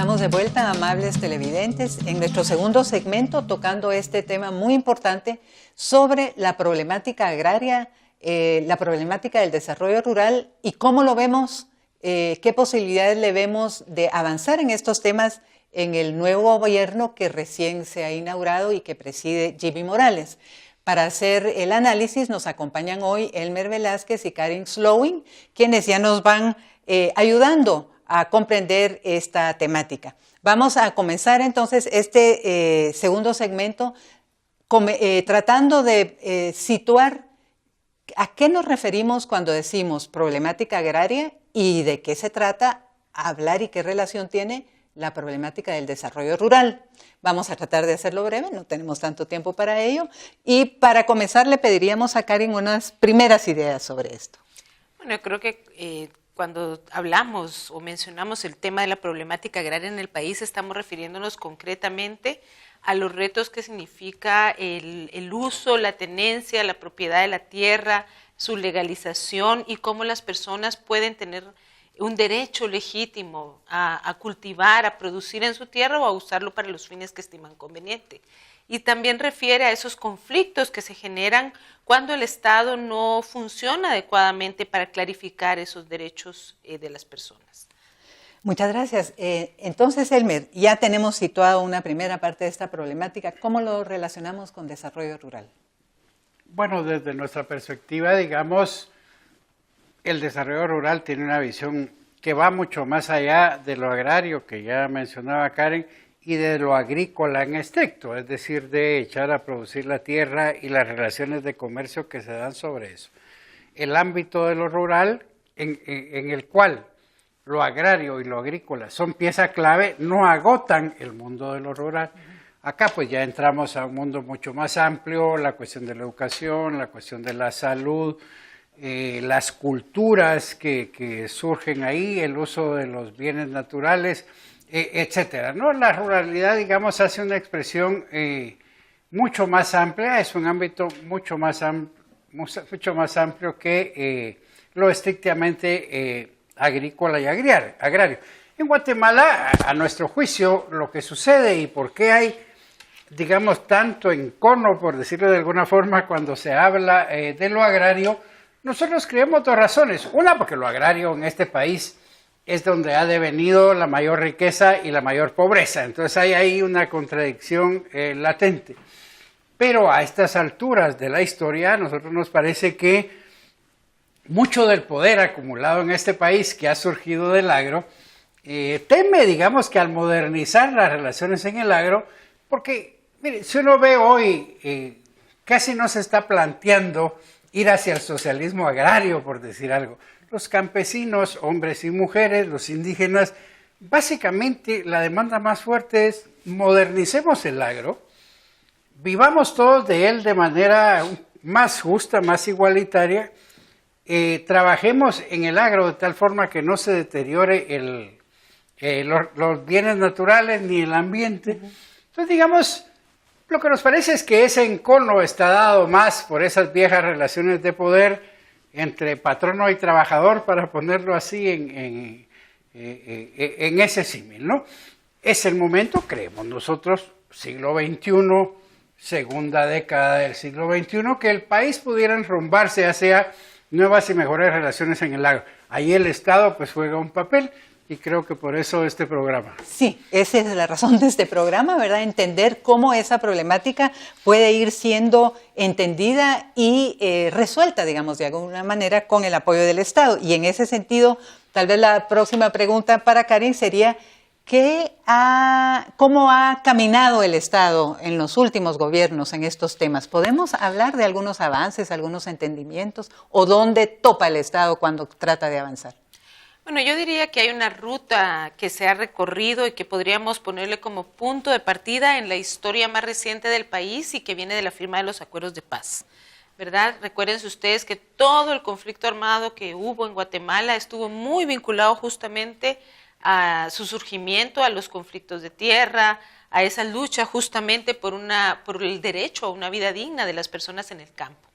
estamos de vuelta, amables televidentes, en nuestro segundo segmento tocando este tema muy importante sobre la problemática agraria, la problemática del desarrollo rural y cómo lo vemos, qué posibilidades le vemos de avanzar en estos temas en el nuevo gobierno que recién se ha inaugurado y que preside Jimmy Morales. Para hacer el análisis nos acompañan hoy Elmer Velázquez y Karen Slowin, quienes ya nos van ayudando a comprender esta temática. Vamos a comenzar entonces este segundo segmento tratando de situar a qué nos referimos cuando decimos problemática agraria y de qué se trata hablar y qué relación tiene la problemática del desarrollo rural. Vamos a tratar de hacerlo breve, no tenemos tanto tiempo para ello. Y para comenzar le pediríamos a Karen unas primeras ideas sobre esto. Bueno, yo creo que cuando hablamos o mencionamos el tema de la problemática agraria en el país, estamos refiriéndonos concretamente a los retos que significa el uso, la tenencia, la propiedad de la tierra, su legalización y cómo las personas pueden tener un derecho legítimo a cultivar, a producir en su tierra o a usarlo para los fines que estiman conveniente. Y también refiere a esos conflictos que se generan cuando el Estado no funciona adecuadamente para clarificar esos derechos de las personas. Muchas gracias. Entonces, Elmer, ya tenemos situado una primera parte de esta problemática. ¿Cómo lo relacionamos con desarrollo rural? Bueno, desde nuestra perspectiva, digamos, el desarrollo rural tiene una visión que va mucho más allá de lo agrario, que ya mencionaba Karen, y de lo agrícola en estricto, es decir, de echar a producir la tierra y las relaciones de comercio que se dan sobre eso. El ámbito de lo rural, en el cual lo agrario y lo agrícola son pieza clave, no agotan el mundo de lo rural. Acá pues ya entramos a un mundo mucho más amplio, la cuestión de la educación, la cuestión de la salud, las culturas que surgen ahí, el uso de los bienes naturales, etcétera, ¿no? La ruralidad, digamos, hace una expresión mucho más amplia, es un ámbito mucho más amplio que lo estrictamente agrícola y agrario. En Guatemala, a nuestro juicio, lo que sucede y por qué hay, digamos, tanto encono, por decirlo de alguna forma, cuando se habla de lo agrario, nosotros creemos dos razones. Una, porque lo agrario en este país es donde ha devenido la mayor riqueza y la mayor pobreza. Entonces hay ahí una contradicción latente. Pero a estas alturas de la historia, a nosotros nos parece que mucho del poder acumulado en este país que ha surgido del agro, teme, digamos, que al modernizar las relaciones en el agro, porque, mire, si uno ve hoy, casi no se está planteando ir hacia el socialismo agrario, por decir algo. Los campesinos, hombres y mujeres, los indígenas, básicamente la demanda más fuerte es modernicemos el agro, vivamos todos de él de manera más justa, más igualitaria, trabajemos en el agro de tal forma que no se deteriore los bienes naturales ni el ambiente. Entonces, digamos, lo que nos parece es que ese encono está dado más por esas viejas relaciones de poder entre patrono y trabajador, para ponerlo así en ese símil, ¿no? Es el momento, creemos nosotros, siglo XXI, segunda década del siglo XXI, que el país pudiera enrumbarse hacia nuevas y mejores relaciones en el agro. Ahí el Estado pues juega un papel y creo que por eso este programa. Sí, esa es la razón de este programa, ¿verdad? Entender cómo esa problemática puede ir siendo entendida y resuelta, digamos, de alguna manera con el apoyo del Estado. Y en ese sentido, tal vez la próxima pregunta para Karen sería, ¿cómo ha caminado el Estado en los últimos gobiernos en estos temas? ¿Podemos hablar de algunos avances, algunos entendimientos, o dónde topa el Estado cuando trata de avanzar? Bueno, yo diría que hay una ruta que se ha recorrido y que podríamos ponerle como punto de partida en la historia más reciente del país y que viene de la firma de los acuerdos de paz, ¿verdad? Recuérdense ustedes que todo el conflicto armado que hubo en Guatemala estuvo muy vinculado justamente a su surgimiento, a los conflictos de tierra, a esa lucha justamente por el derecho a una vida digna de las personas en el campo.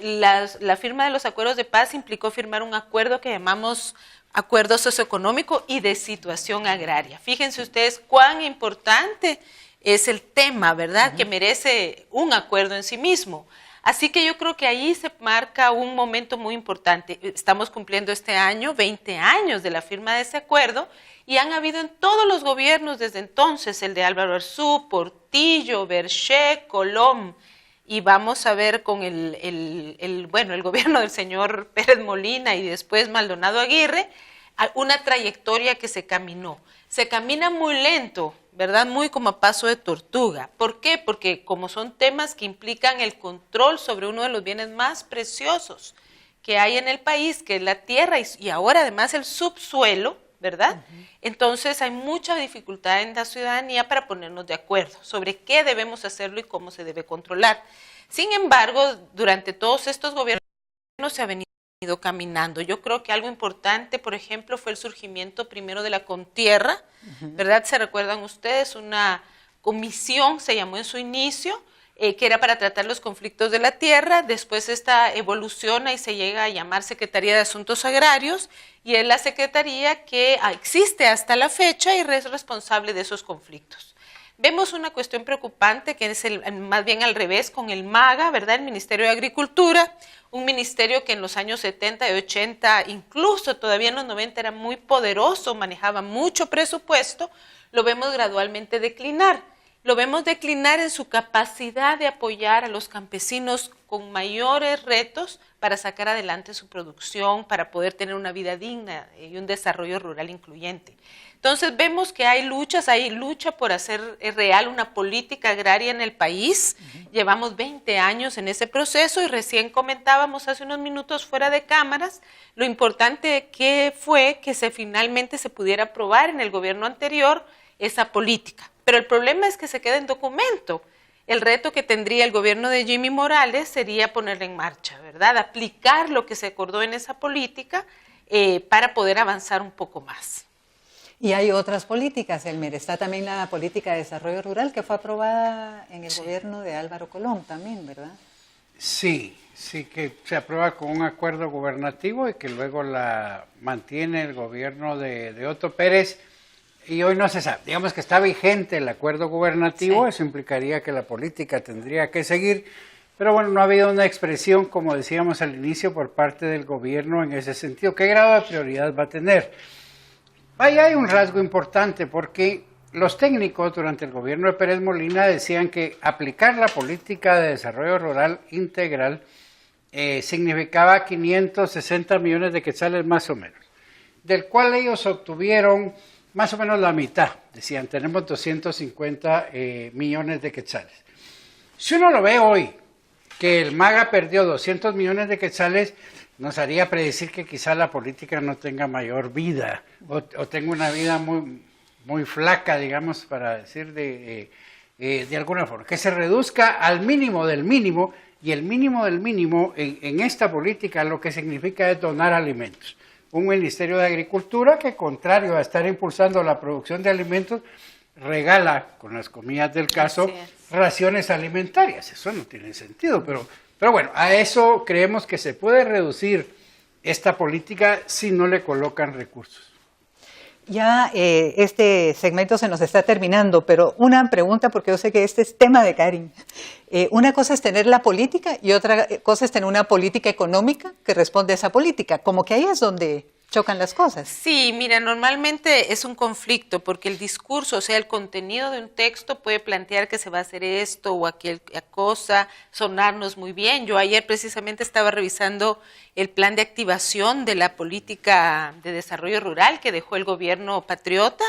La firma de los acuerdos de paz implicó firmar un acuerdo que llamamos acuerdo socioeconómico y de situación agraria. Fíjense ustedes cuán importante es el tema, ¿verdad?, que merece un acuerdo en sí mismo. Así que yo creo que ahí se marca un momento muy importante. Estamos cumpliendo este año 20 años de la firma de ese acuerdo y han habido en todos los gobiernos desde entonces, el de Álvaro Arzú, Portillo, Berché, Colom, y vamos a ver con el gobierno del señor Pérez Molina y después Maldonado Aguirre, una trayectoria que se caminó. Se camina muy lento, ¿verdad? Muy como a paso de tortuga. ¿Por qué? Porque como son temas que implican el control sobre uno de los bienes más preciosos que hay en el país, que es la tierra y ahora además el subsuelo, ¿verdad? Entonces hay mucha dificultad en la ciudadanía para ponernos de acuerdo sobre qué debemos hacerlo y cómo se debe controlar. Sin embargo, durante todos estos gobiernos se ha venido caminando. Yo creo que algo importante, por ejemplo, fue el surgimiento primero de la Contierra, ¿verdad? ¿Se recuerdan ustedes? Una comisión, se llamó en su inicio, que era para tratar los conflictos de la tierra. Después esta evoluciona y se llega a llamar Secretaría de Asuntos Agrarios, y es la secretaría que existe hasta la fecha y es responsable de esos conflictos. Vemos una cuestión preocupante que es más bien al revés con el MAGA, ¿verdad? El Ministerio de Agricultura, un ministerio que en los años 70 y 80, incluso todavía en los 90 era muy poderoso, manejaba mucho presupuesto, lo vemos gradualmente declinar. Lo vemos declinar en su capacidad de apoyar a los campesinos con mayores retos para sacar adelante su producción, para poder tener una vida digna y un desarrollo rural incluyente. Entonces vemos que hay lucha por hacer real una política agraria en el país. Llevamos 20 años en ese proceso y recién comentábamos hace unos minutos fuera de cámaras lo importante que fue que finalmente se pudiera aprobar en el gobierno anterior esa política. Pero el problema es que se queda en documento. El reto que tendría el gobierno de Jimmy Morales sería ponerla en marcha, ¿verdad? Aplicar lo que se acordó en esa política para poder avanzar un poco más. Y hay otras políticas, Elmer. Está también la política de desarrollo rural que fue aprobada en el gobierno de Álvaro Colom también, ¿verdad? Sí, que se aprueba con un acuerdo gubernativo y que luego la mantiene el gobierno de Otto Pérez. Y hoy no se sabe, digamos que está vigente el acuerdo gubernativo, eso implicaría que la política tendría que seguir, pero bueno, no ha habido una expresión, como decíamos al inicio, por parte del gobierno en ese sentido. ¿Qué grado de prioridad va a tener? Ahí hay un rasgo importante, porque los técnicos durante el gobierno de Pérez Molina decían que aplicar la política de desarrollo rural integral significaba 560 millones de quetzales más o menos, del cual ellos obtuvieron más o menos la mitad. Decían, tenemos 250 millones de quetzales. Si uno lo ve hoy, que el MAGA perdió 200 millones de quetzales, nos haría predecir que quizá la política no tenga mayor vida, o tenga una vida muy flaca, digamos, para decir de alguna forma, que se reduzca al mínimo del mínimo, y el mínimo del mínimo en esta política lo que significa es donar alimentos. Un Ministerio de Agricultura que, contrario a estar impulsando la producción de alimentos, regala, con las comillas del caso, raciones alimentarias. Eso no tiene sentido, pero bueno, a eso creemos que se puede reducir esta política si no le colocan recursos. Ya este segmento se nos está terminando, pero una pregunta, porque yo sé que este es tema de Karin. Una cosa es tener la política y otra cosa es tener una política económica que responde a esa política. Como que ahí es donde chocan las cosas. Sí, mira, normalmente es un conflicto porque el discurso, o sea, el contenido de un texto puede plantear que se va a hacer esto o aquella cosa, sonarnos muy bien. Yo ayer precisamente estaba revisando el plan de activación de la política de desarrollo rural que dejó el gobierno patriota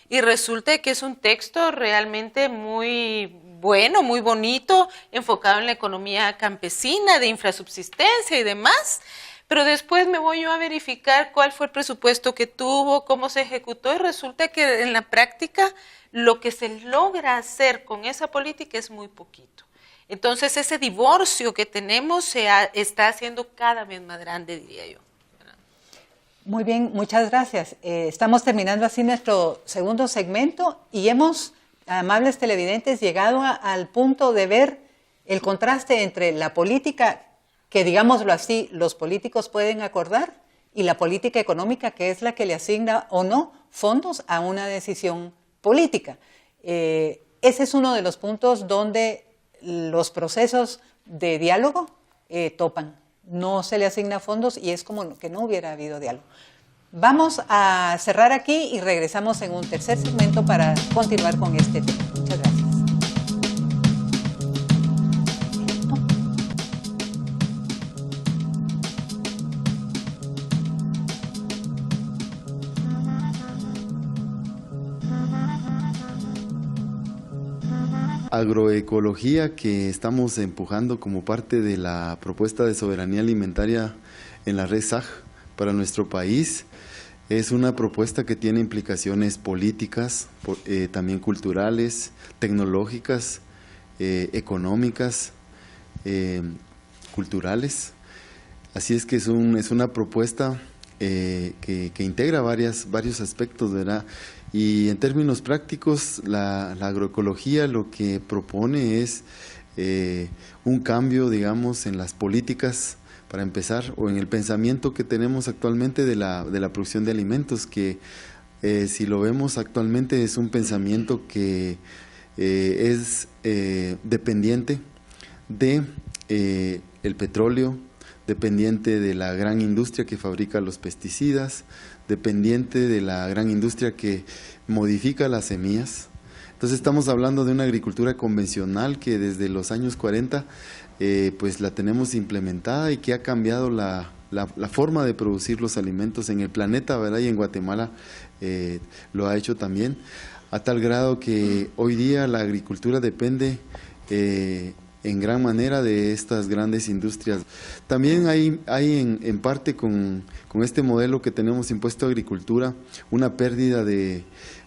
y resulta que es un texto realmente muy bueno, muy bonito, enfocado en la economía campesina, de infrasubsistencia y demás. Pero después me voy yo a verificar cuál fue el presupuesto que tuvo, cómo se ejecutó y resulta que en la práctica lo que se logra hacer con esa política es muy poquito. Entonces ese divorcio que tenemos está haciendo cada vez más grande, diría yo. Muy bien, muchas gracias. Estamos terminando así nuestro segundo segmento y hemos, amables televidentes, llegado al punto de ver el contraste entre la política que, digámoslo así, los políticos pueden acordar y la política económica, que es la que le asigna o no fondos a una decisión política. Ese es uno de los puntos donde los procesos de diálogo topan. No se le asigna fondos y es como que no hubiera habido diálogo. Vamos a cerrar aquí y regresamos en un tercer segmento para continuar con este tema. Muchas gracias. Agroecología que estamos empujando como parte de la propuesta de soberanía alimentaria en la red SAG para nuestro país. Es una propuesta que tiene implicaciones políticas, también culturales, tecnológicas, económicas, culturales. Así es que es una propuesta que integra varios aspectos, ¿verdad? Y en términos prácticos, la agroecología lo que propone es un cambio, digamos, en las políticas, para empezar, o en el pensamiento que tenemos actualmente de la producción de alimentos, que si lo vemos actualmente es un pensamiento que es dependiente de el petróleo, dependiente de la gran industria que fabrica los pesticidas, dependiente de la gran industria que modifica las semillas. Entonces estamos hablando de una agricultura convencional que desde los años 40 pues la tenemos implementada y que ha cambiado la forma de producir los alimentos en el planeta, ¿verdad? Y en Guatemala lo ha hecho también, a tal grado que hoy día la agricultura depende en gran manera de estas grandes industrias. También hay en parte con este modelo que tenemos impuesto a agricultura una pérdida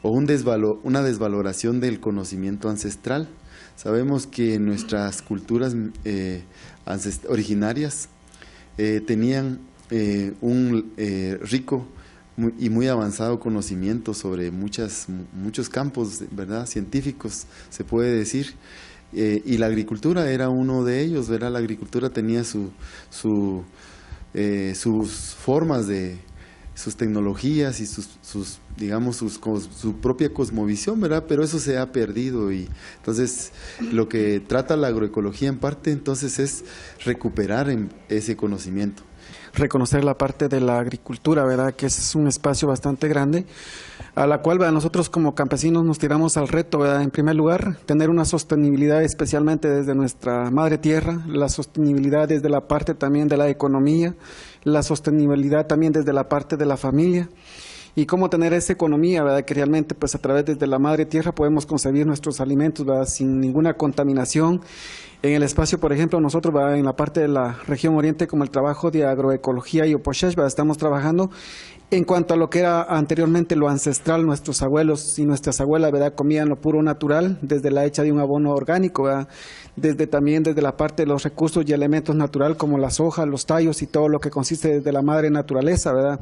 una desvaloración del conocimiento ancestral. Sabemos que nuestras culturas originarias tenían un rico y muy avanzado conocimiento sobre muchos campos, ¿verdad?, científicos, se puede decir. Y la agricultura era uno de ellos, ¿verdad? La agricultura tenía sus formas sus tecnologías y su propia cosmovisión, ¿verdad? Pero eso se ha perdido y entonces lo que trata la agroecología en parte entonces es recuperar ese conocimiento. Reconocer la parte de la agricultura, ¿verdad? Que es un espacio bastante grande, a la cual, ¿verdad?, nosotros como campesinos nos tiramos al reto, ¿verdad? En primer lugar, tener una sostenibilidad especialmente desde nuestra madre tierra, la sostenibilidad desde la parte también de la economía, la sostenibilidad también desde la parte de la familia. Y cómo tener esa economía, ¿verdad?, que realmente pues a través desde la madre tierra podemos concebir nuestros alimentos, ¿verdad?, sin ninguna contaminación. En el espacio, por ejemplo, nosotros, ¿verdad?, en la parte de la región oriente, como el trabajo de agroecología y Oposhesh, ¿verdad?, estamos trabajando en cuanto a lo que era anteriormente lo ancestral. Nuestros abuelos y nuestras abuelas, ¿verdad?, comían lo puro natural, desde la hecha de un abono orgánico, ¿verdad?, también desde la parte de los recursos y elementos naturales como las hojas, los tallos y todo lo que consiste desde la madre naturaleza, ¿verdad?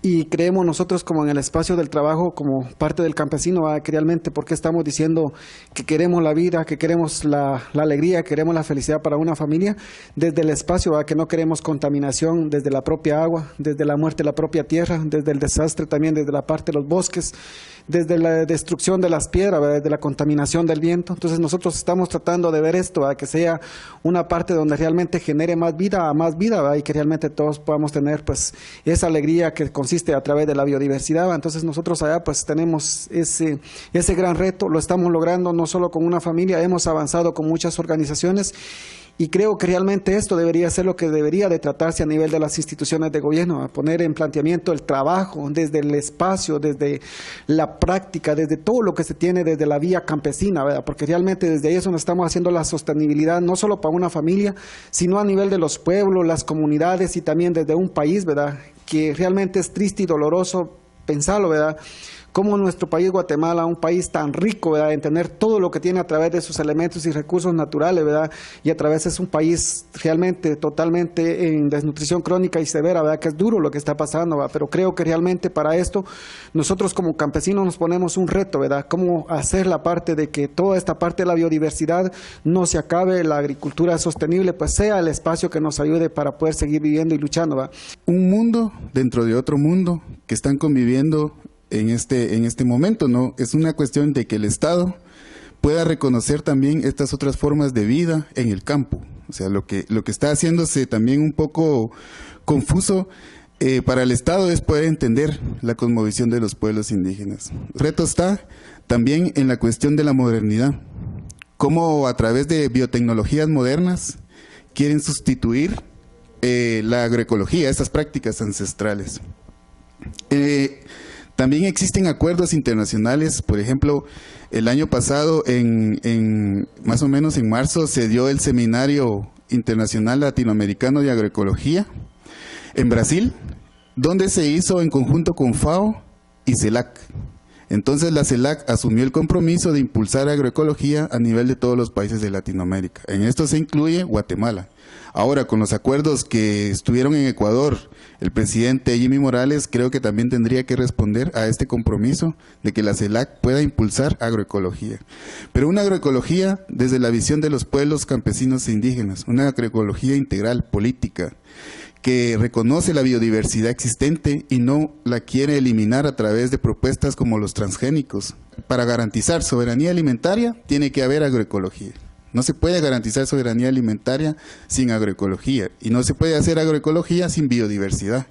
Y creemos nosotros como en el espacio del trabajo, como parte del campesino, que realmente porque estamos diciendo que queremos la vida, que queremos la alegría, que queremos la felicidad para una familia, desde el espacio, que no queremos contaminación desde la propia agua, desde la muerte de la propia tierra, desde el desastre también, desde la parte de los bosques, desde la destrucción de las piedras, desde la contaminación del viento. Entonces nosotros estamos tratando de ver esto, que sea una parte donde realmente genere más vida, y que realmente todos podamos tener pues esa alegría que consiste a través de la biodiversidad. Entonces nosotros allá pues tenemos ese gran reto, lo estamos logrando no solo con una familia, hemos avanzado con muchas organizaciones. Y creo que realmente esto debería ser lo que debería de tratarse a nivel de las instituciones de gobierno, a poner en planteamiento el trabajo desde el espacio, desde la práctica, desde todo lo que se tiene desde la vía campesina, ¿verdad? Porque realmente desde ahí es donde estamos haciendo la sostenibilidad, no solo para una familia, sino a nivel de los pueblos, las comunidades y también desde un país, ¿verdad?, que realmente es triste y doloroso pensarlo, ¿verdad?, cómo nuestro país, Guatemala, un país tan rico, ¿verdad?, en tener todo lo que tiene a través de sus elementos y recursos naturales, ¿verdad?, y a través es un país realmente totalmente en desnutrición crónica y severa, ¿verdad?, que es duro lo que está pasando, ¿verdad?, pero creo que realmente para esto nosotros como campesinos nos ponemos un reto, ¿verdad?, cómo hacer la parte de que toda esta parte de la biodiversidad no se acabe, la agricultura sostenible pues sea el espacio que nos ayude para poder seguir viviendo y luchando, ¿verdad? Un mundo dentro de otro mundo que están conviviendo en este momento, ¿no? Es una cuestión de que el Estado pueda reconocer también estas otras formas de vida en el campo. O sea, lo que está haciéndose también un poco confuso para el Estado es poder entender la cosmovisión de los pueblos indígenas. El reto está también en la cuestión de la modernidad. Cómo a través de biotecnologías modernas quieren sustituir la agroecología, estas prácticas ancestrales. También existen acuerdos internacionales, por ejemplo, el año pasado, más o menos en marzo, se dio el Seminario Internacional Latinoamericano de Agroecología en Brasil, donde se hizo en conjunto con FAO y CELAC. Entonces la CELAC asumió el compromiso de impulsar agroecología a nivel de todos los países de Latinoamérica. En esto se incluye Guatemala. Ahora, con los acuerdos que estuvieron en Ecuador, el presidente Jimmy Morales creo que también tendría que responder a este compromiso de que la CELAC pueda impulsar agroecología. Pero una agroecología desde la visión de los pueblos campesinos e indígenas, una agroecología integral, política, que reconoce la biodiversidad existente y no la quiere eliminar a través de propuestas como los transgénicos. Para garantizar soberanía alimentaria tiene que haber agroecología. No se puede garantizar soberanía alimentaria sin agroecología y no se puede hacer agroecología sin biodiversidad.